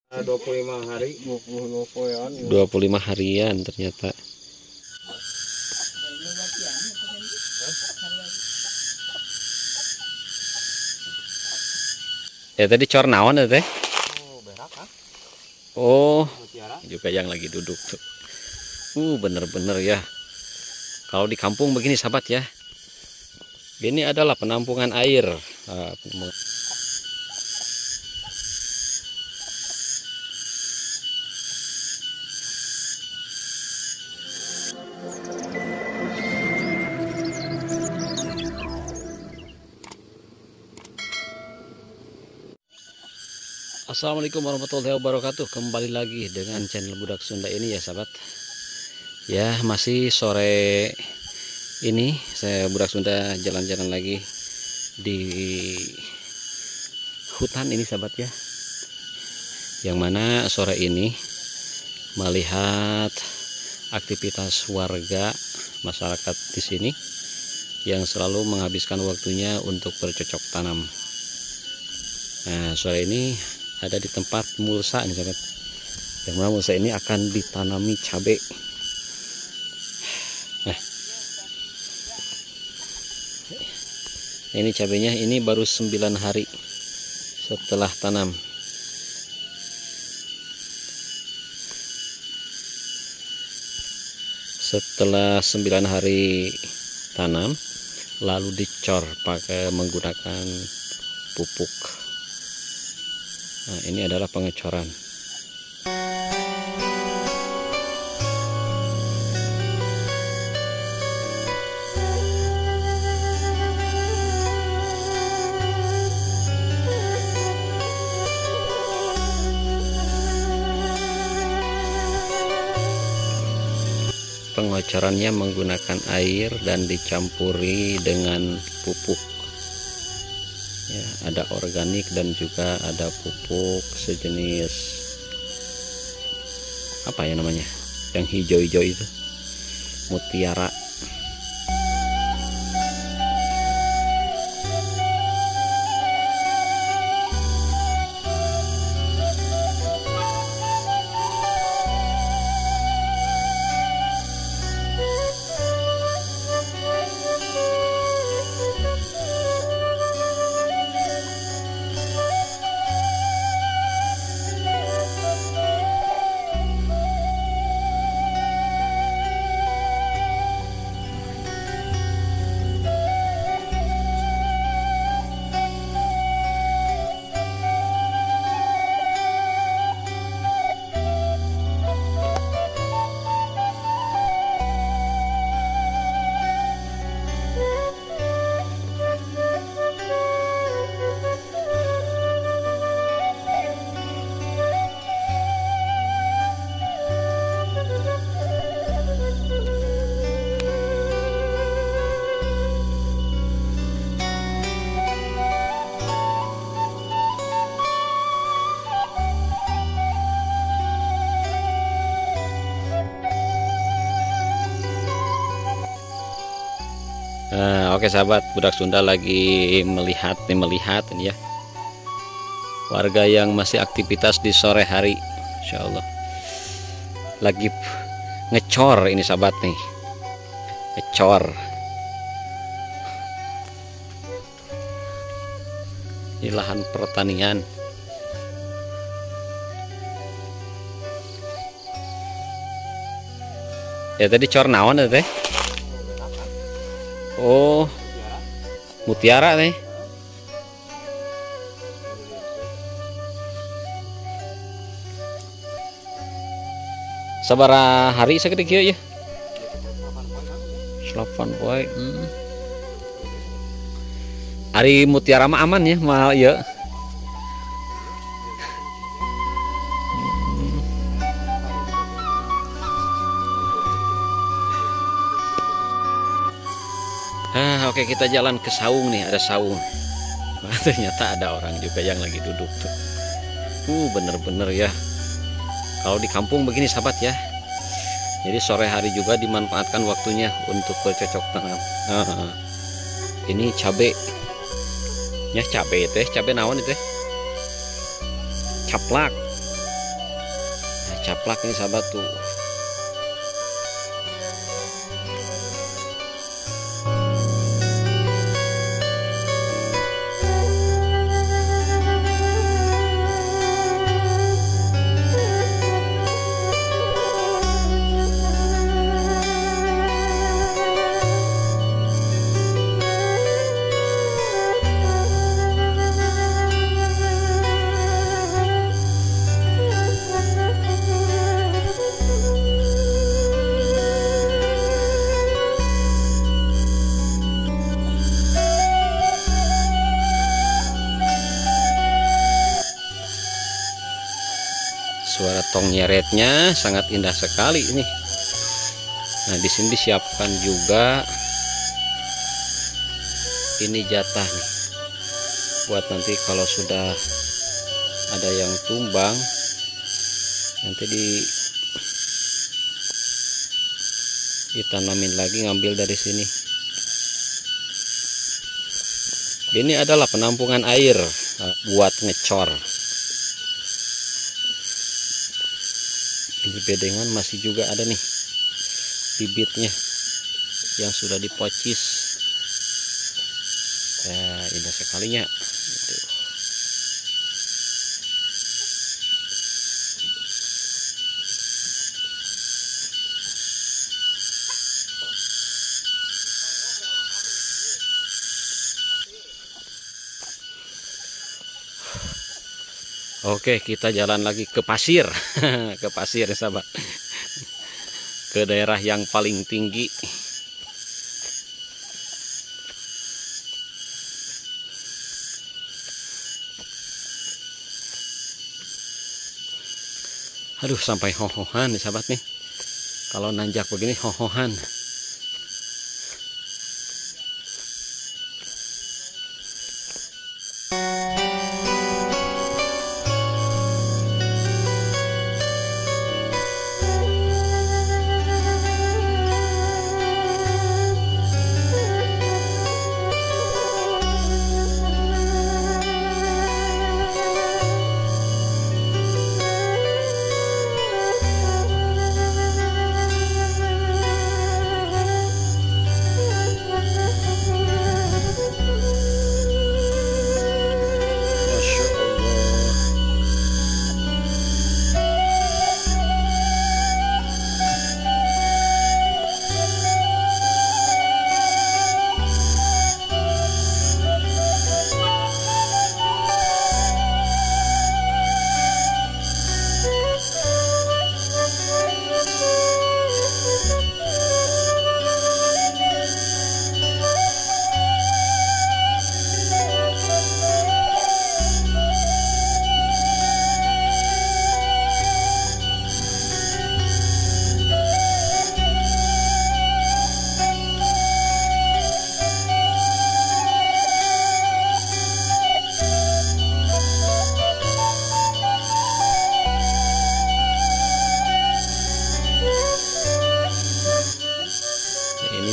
25 hari. 25 harian ternyata. Ya tadi cor naon ya teh? Oh, berak ah. Oh, Mutiara. juga yang lagi duduk tuh. Bener-bener ya. Kalau di kampung begini sahabat ya. Ini adalah penampungan air. Assalamualaikum warahmatullahi wabarakatuh. Kembali lagi dengan channel Budak Sunda ini ya sahabat. Ya masih sore ini saya Budak Sunda jalan-jalan lagi di hutan ini sahabat ya. Yang mana sore ini melihat aktivitas warga masyarakat di sini yang selalu menghabiskan waktunya untuk bercocok tanam. Nah sore ini ada di tempat mulsa nih sahabat. Yang mana mulsa ini akan ditanami cabai. Nah, ini cabainya ini baru 9 hari setelah tanam. Setelah 9 hari tanam, lalu dicor pakai menggunakan pupuk. Nah, ini adalah pengecoran. Pengocorannya menggunakan air dan dicampuri dengan pupuk. Ya, ada organik dan juga ada pupuk sejenis apa ya namanya, yang hijau-hijau itu, mutiara. Nah, oke sahabat, Budak Sunda lagi melihat ini ya, warga yang masih aktivitas di sore hari, Insya Allah lagi ngecor ini sahabat nih, ngecor. Ini lahan pertanian. Ya tadi cor naon ya teh? Oh, mutiara nih. Sabara hari segede kieu ya? 8 poe. Hari mutiara mah aman ya, mah ya. Oke, kita jalan ke saung nih, ada saung. Nah, ternyata ada orang juga yang lagi duduk tuh. Bener-bener ya. Kalau di kampung begini sahabat ya. Jadi sore hari juga dimanfaatkan waktunya untuk bercocok tanam. Ini cabai. Ya cabai teh, cabai naon itu? Caplak. caplak nih sahabat tuh. Suara tong nyeretnya sangat indah sekali ini. Nah, di sini disiapkan juga ini jatah nih, buat nanti kalau sudah ada yang tumbang nanti ditanamin lagi, ngambil dari sini. Ini adalah penampungan air buat ngecor. Di bedengan masih juga ada nih bibitnya yang sudah dipocis. Ya, indah sekalinya. Oke, kita jalan lagi ke pasir. Ke pasir ya sahabat, ke daerah yang paling tinggi. Aduh, sampai hohohan nih sahabat nih, kalau nanjak begini hohohan.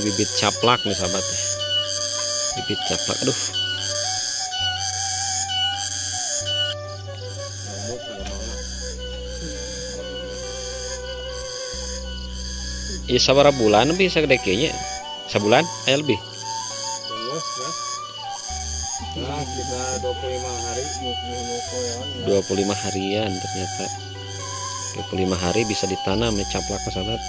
Bibit caplak nih sahabat, bibit caplak. Aduh, iya sabara bulan lebih segede kayaknya, sebulan lebih. Nah, kita 25 hari, 25 harian ternyata. 25 hari bisa ditanam nih caplak sahabat.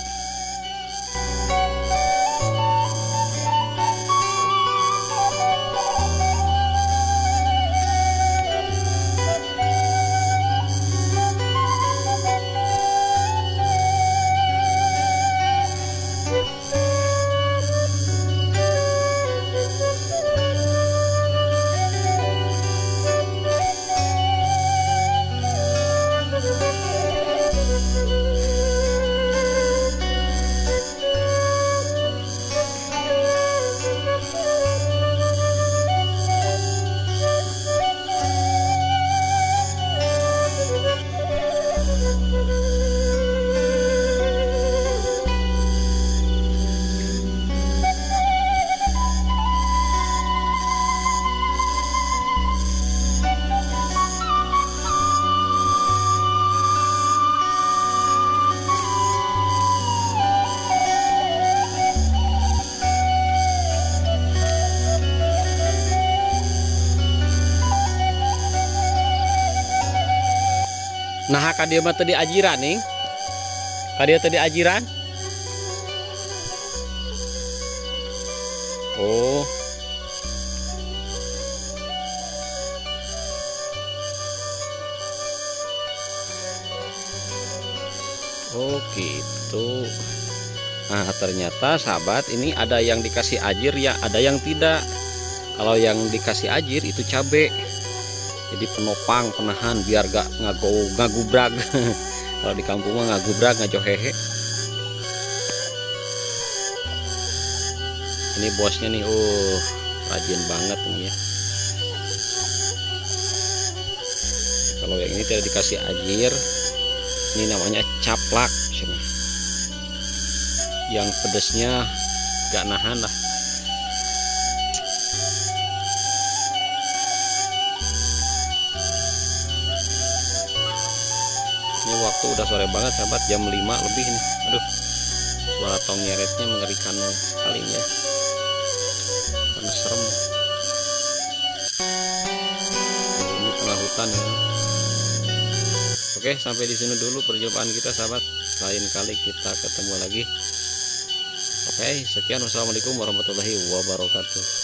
Nah kadia mah tadi ajiran nih. Kadia tadi ajiran. Oh. Oh gitu. Nah ternyata sahabat ini ada yang dikasih ajir ya, ada yang tidak. Kalau yang dikasih ajir itu cabe, jadi penopang penahan biar gak ngagubrag. Kalau di kampung mah ngagubrag ngajohehe. Ini bosnya nih, rajin banget nih ya. Kalau yang ini tidak dikasih ajir, ini namanya caplak. Yang pedesnya gak nahan lah. Ini waktu udah sore banget sahabat, jam 5 lebih nih. Aduh, suara tong nyeretnya mengerikan kali ini ya, karena serem. Ini tengah hutan ya. Oke, sampai di sini dulu perjumpaan kita sahabat. Lain kali kita ketemu lagi. Oke, sekian. Wassalamualaikum warahmatullahi wabarakatuh.